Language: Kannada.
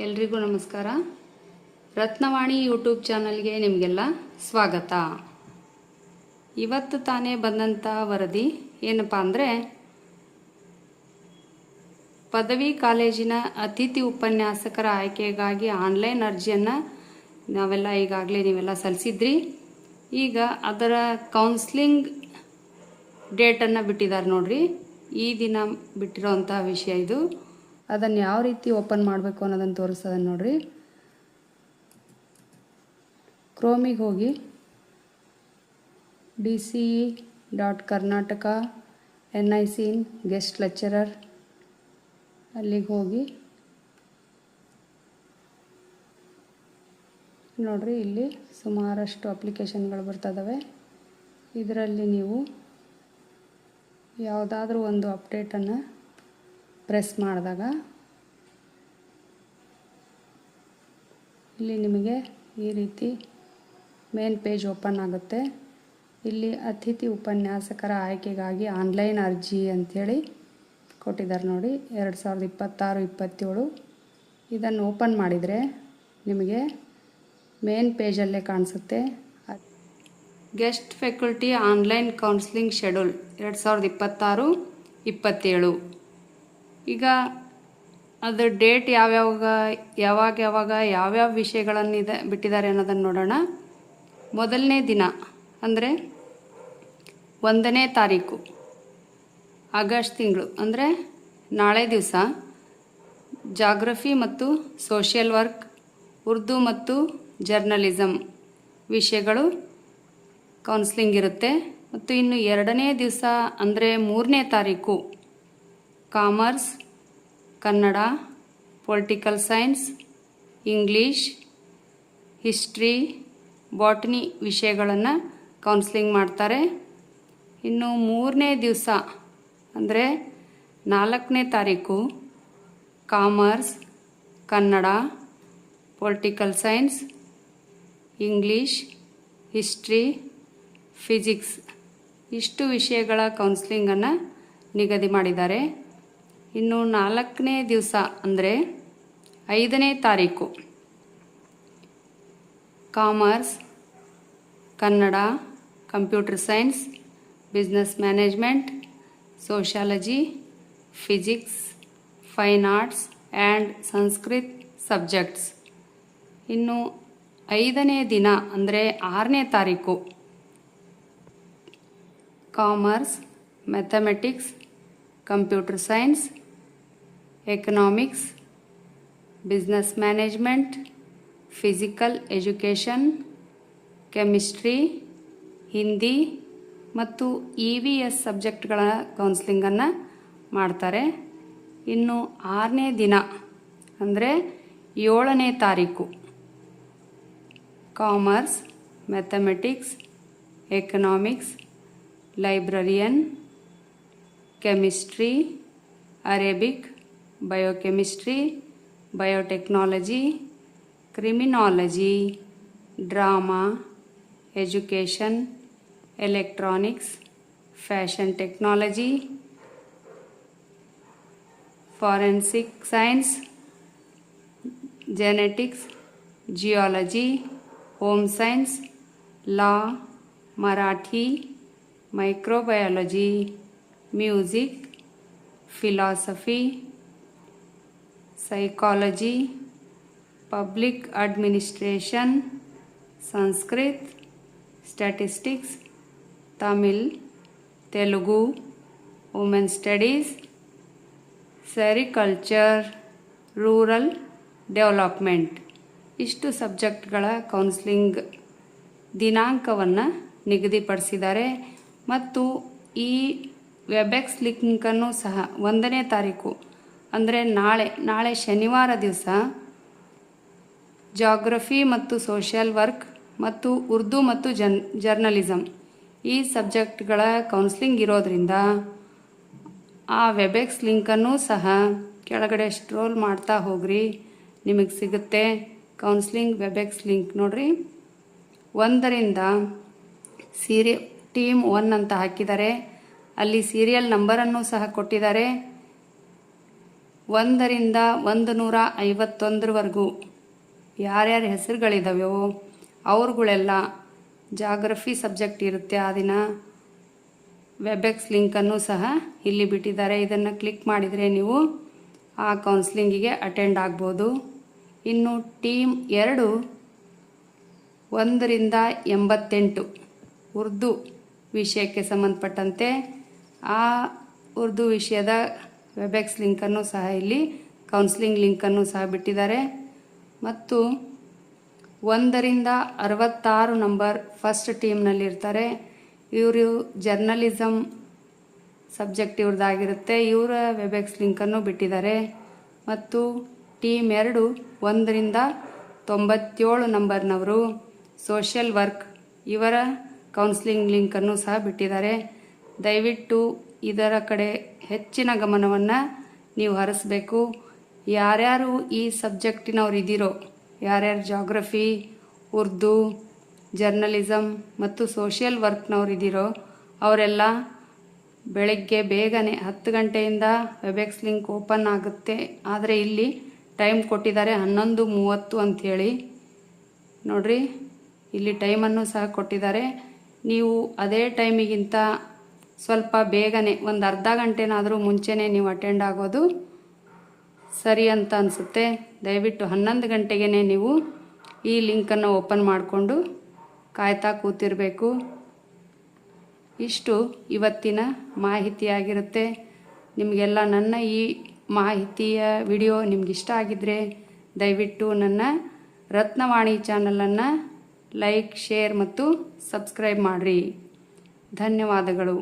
ಎಲ್ರಿಗೂ ನಮಸ್ಕಾರ. ರತ್ನವಾಣಿ ಯೂಟ್ಯೂಬ್ ಚಾನಲ್ಗೆ ನಿಮಗೆಲ್ಲ ಸ್ವಾಗತ. ಇವತ್ತು ತಾನೇ ಬಂದಂಥ ವರದಿ ಏನಪ್ಪ ಅಂದರೆ, ಪದವಿ ಕಾಲೇಜಿನ ಅತಿಥಿ ಉಪನ್ಯಾಸಕರ ಆಯ್ಕೆಗಾಗಿ ಆನ್ಲೈನ್ ಅರ್ಜಿಯನ್ನು ನೀವೆಲ್ಲ ಸಲ್ಲಿಸಿದ್ರಿ. ಈಗ ಅದರ ಕೌನ್ಸ್ಲಿಂಗ್ ಡೇಟನ್ನು ಬಿಟ್ಟಿದ್ದಾರೆ ನೋಡ್ರಿ. ಈ ದಿನ ಬಿಟ್ಟಿರೋವಂಥ ವಿಷಯ ಇದು. ಅದನ್ನು ಯಾವ ರೀತಿ ಓಪನ್ ಮಾಡಬೇಕು ಅನ್ನೋದನ್ನು ತೋರಿಸೋದನ್ನು ನೋಡ್ರಿ. ಕ್ರೋಮಿಗೆ ಹೋಗಿ DCE.Karnataka NIC ಗೆಸ್ಟ್ ಲೆಕ್ಚರರ್ ಅಲ್ಲಿಗೆ ಹೋಗಿ ನೋಡ್ರಿ. ಇಲ್ಲಿ ಸುಮಾರಷ್ಟು ಅಪ್ಲಿಕೇಶನ್ಗಳು ಬರ್ತದವೆ. ಇದರಲ್ಲಿ ನೀವು ಯಾವುದಾದ್ರೂ ಒಂದು ಅಪ್ಡೇಟನ್ನು ಪ್ರೆಸ್ ಮಾಡಿದಾಗ ಇಲ್ಲಿ ನಿಮಗೆ ಈ ರೀತಿ ಮೇನ್ ಪೇಜ್ ಓಪನ್ ಆಗುತ್ತೆ. ಇಲ್ಲಿ ಅತಿಥಿ ಉಪನ್ಯಾಸಕರ ಆಯ್ಕೆಗಾಗಿ ಆನ್ಲೈನ್ ಅರ್ಜಿ ಅಂಥೇಳಿ ಕೊಟ್ಟಿದ್ದಾರೆ ನೋಡಿ, 2026-27. ಇದನ್ನು ಓಪನ್ ಮಾಡಿದರೆ ನಿಮಗೆ ಮೇನ್ ಪೇಜಲ್ಲೇ ಕಾಣಿಸುತ್ತೆ. Guest faculty online counselling schedule 2026-27. ಈಗ ಅದು ಡೇಟ್ ಯಾವ್ಯಾವ ವಿಷಯಗಳನ್ನು ಬಿಟ್ಟಿದ್ದಾರೆ ಅನ್ನೋದನ್ನು ನೋಡೋಣ. ಮೊದಲನೇ ದಿನ ಅಂದರೆ 1ನೇ ತಾರೀಕು ಆಗಸ್ಟ್ ತಿಂಗಳು, ಅಂದರೆ ನಾಳೆ ದಿವಸ ಜಾಗ್ರಫಿ ಮತ್ತು ಸೋಷಿಯಲ್ ವರ್ಕ್, ಉರ್ದು ಮತ್ತು ಜರ್ನಲಿಸಮ್ ವಿಷಯಗಳು ಕೌನ್ಸ್ಲಿಂಗ್ ಇರುತ್ತೆ. ಮತ್ತು ಇನ್ನು 2ನೇ ದಿವಸ ಅಂದರೆ 3ನೇ ತಾರೀಕು commerce, Kannada, political science, English, history, botany ವಿಷಯಗಳನ್ನು ಕೌನ್ಸ್ಲಿಂಗ್ ಮಾಡ್ತಾರೆ. ಇನ್ನು 3ನೇ ದಿವಸ ಅಂದರೆ 4ನೇ ತಾರೀಕು commerce, Kannada, political science, English, history, physics ಇಷ್ಟು ವಿಷಯಗಳ ಕೌನ್ಸ್ಲಿಂಗನ್ನು ನಿಗದಿ ಮಾಡಿದ್ದಾರೆ. ಇನ್ನು 4ನೇ ದಿವಸ ಅಂದರೆ 5ನೇ ತಾರೀಕು commerce, Kannada, computer science, business management, sociology, physics, fine arts and Sanskrit subjects. ಇನ್ನು 5ನೇ ದಿನ ಅಂದರೆ 6ನೇ ತಾರೀಕು commerce, mathematics, computer science, economics, business management, physical education, chemistry, Hindi ಮತ್ತು EVS ಸಬ್ಜೆಕ್ಟ್ಗಳ ಕೌನ್ಸ್ಲಿಂಗನ್ನು ಮಾಡ್ತಾರೆ. ಇನ್ನು 6ನೇ ದಿನ ಅಂದರೆ 7ನೇ ತಾರೀಕು commerce, mathematics, economics, librarian, chemistry, Arabic, biochemistry, biotechnology, criminology, drama, education, electronics, fashion technology, forensic science, genetics, geology, home science, law, Marathi, microbiology, music, philosophy, psychology, public administration, Sanskrit, statistics, Tamil, Telugu, women studies, sericulture, rural development ಇಷ್ಟು ಸಬ್ಜೆಕ್ಟ್ಗಳ ಕೌನ್ಸ್ಲಿಂಗ್ ದಿನಾಂಕವನ್ನು ನಿಗದಿಪಡಿಸಿದ್ದಾರೆ. ಮತ್ತು ಈ ವೆಬೆಕ್ಸ್ ಲಿಂಕನ್ನು ಸಹ 1ನೇ ತಾರೀಕು ಅಂದರೆ ನಾಳೆ ಶನಿವಾರ ದಿವಸ ಜಾಗ್ರಫಿ ಮತ್ತು ಸೋಷಿಯಲ್ ವರ್ಕ್ ಮತ್ತು ಉರ್ದು ಮತ್ತು ಜರ್ನಲಿಸಮ್ ಈ ಸಬ್ಜೆಕ್ಟ್ಗಳ ಕೌನ್ಸ್ಲಿಂಗ್ ಇರೋದ್ರಿಂದ ಆ ವೆಬೆಕ್ಸ್ ಲಿಂಕನ್ನು ಸಹ ಕೆಳಗಡೆ ಸ್ಕ್ರೋಲ್ ಮಾಡ್ತಾ ಹೋಗ್ರಿ, ನಿಮಗೆ ಸಿಗುತ್ತೆ ಕೌನ್ಸ್ಲಿಂಗ್ ವೆಬೆಕ್ಸ್ ಲಿಂಕ್ ನೋಡ್ರಿ. 1ರಿಂದ ಟೀಮ್ 1 ಅಂತ ಹಾಕಿದ್ದಾರೆ. ಅಲ್ಲಿ ಸೀರಿಯಲ್ ನಂಬರನ್ನು ಸಹ ಕೊಟ್ಟಿದ್ದಾರೆ. 1ರಿಂದ 151ವರೆಗೂ ಯಾರ್ಯಾರ ಹೆಸರುಗಳಿದ್ದಾವೋ ಅವ್ರುಗಳೆಲ್ಲ ಜಾಗ್ರಫಿ ಸಬ್ಜೆಕ್ಟ್ ಇರುತ್ತೆ ಆ ದಿನ ವೆಬೆಕ್ಸ್ ಲಿಂಕನ್ನು ಸಹ ಇಲ್ಲಿ ಬಿಟ್ಟಿದ್ದಾರೆ. ಇದನ್ನು ಕ್ಲಿಕ್ ಮಾಡಿದರೆ ನೀವು ಆ ಕೌನ್ಸ್ಲಿಂಗಿಗೆ ಅಟೆಂಡ್ ಆಗ್ಬೋದು. ಇನ್ನು ಟೀಮ್ 2 1ರಿಂದ 88 ಉರ್ದು ವಿಷಯಕ್ಕೆ ಸಂಬಂಧಪಟ್ಟಂತೆ ಆ ಉರ್ದು ವಿಷಯದ ವೆಬೆಕ್ಸ್ ಲಿಂಕನ್ನು ಸಹ ಇಲ್ಲಿ ಕೌನ್ಸ್ಲಿಂಗ್ ಲಿಂಕನ್ನು ಸಹ ಬಿಟ್ಟಿದ್ದಾರೆ. ಮತ್ತು 1ರಿಂದ 66 ನಂಬರ್ ಫಸ್ಟ್ ಟೀಮ್ನಲ್ಲಿರ್ತಾರೆ. ಇವರು ಜರ್ನಲಿಸಮ್ ಸಬ್ಜೆಕ್ಟ್ ಇವ್ರದ್ದಾಗಿರುತ್ತೆ. ಇವರ ವೆಬೆಕ್ಸ್ ಲಿಂಕನ್ನು ಬಿಟ್ಟಿದ್ದಾರೆ. ಮತ್ತು ಟೀಮ್ 2 1ರಿಂದ 97 ನಂಬರ್ನವರು ಸೋಷಿಯಲ್ ವರ್ಕ್ ಇವರ ಕೌನ್ಸ್ಲಿಂಗ್ ಲಿಂಕನ್ನು ಸಹ ಬಿಟ್ಟಿದ್ದಾರೆ. ದಯವಿಟ್ಟು ಇದರ ಕಡೆ ಹೆಚ್ಚಿನ ಗಮನವನ್ನು ನೀವು ಹರಿಸಬೇಕು. ಯಾರ್ಯಾರು ಈ ಸಬ್ಜೆಕ್ಟಿನವ್ರು ಇದ್ದೀರೋ, ಯಾರ್ಯಾರು ಜಾಗ್ರಫಿ, ಉರ್ದು, ಜರ್ನಲಿಸಮ್ ಮತ್ತು ಸೋಷಿಯಲ್ ವರ್ಕ್ನವ್ರು ಇದ್ದೀರೋ ಅವರೆಲ್ಲ ಬೆಳಗ್ಗೆ ಬೇಗನೆ 10 ಗಂಟೆಯಿಂದ ವೆಬೆಕ್ಸ್ ಲಿಂಕ್ ಓಪನ್ ಆಗುತ್ತೆ. ಆದರೆ ಇಲ್ಲಿ ಟೈಮ್ ಕೊಟ್ಟಿದ್ದಾರೆ 11:30 ಅಂಥೇಳಿ. ನೋಡ್ರಿ, ಇಲ್ಲಿ ಟೈಮನ್ನು ಸಹ ಕೊಟ್ಟಿದ್ದಾರೆ. ನೀವು ಅದೇ ಟೈಮಿಗಿಂತ ಸ್ವಲ್ಪ ಬೇಗನೆ ಒಂದು ಅರ್ಧ ಗಂಟೆನಾದರೂ ಮುಂಚೆನೇ ನೀವು ಅಟೆಂಡ್ ಆಗೋದು ಸರಿ ಅಂತ ಅನಿಸುತ್ತೆ. ದಯವಿಟ್ಟು 11 ಗಂಟೆಗೆ ನೀವು ಈ ಲಿಂಕನ್ನು ಓಪನ್ ಮಾಡಿಕೊಂಡು ಕಾಯ್ತಾ ಕೂತಿರಬೇಕು. ಇಷ್ಟು ಇವತ್ತಿನ ಮಾಹಿತಿಯಾಗಿರುತ್ತೆ. ನಿಮಗೆಲ್ಲ ನನ್ನ ಈ ಮಾಹಿತಿಯ ವಿಡಿಯೋ ನಿಮಗಿಷ್ಟ ಆಗಿದ್ದರೆ ದಯವಿಟ್ಟು ನನ್ನ ರತ್ನವಾಣಿ ಚಾನಲನ್ನು ಲೈಕ್, ಶೇರ್ ಮತ್ತು ಸಬ್ಸ್ಕ್ರೈಬ್ ಮಾಡಿರಿ. ಧನ್ಯವಾದಗಳು.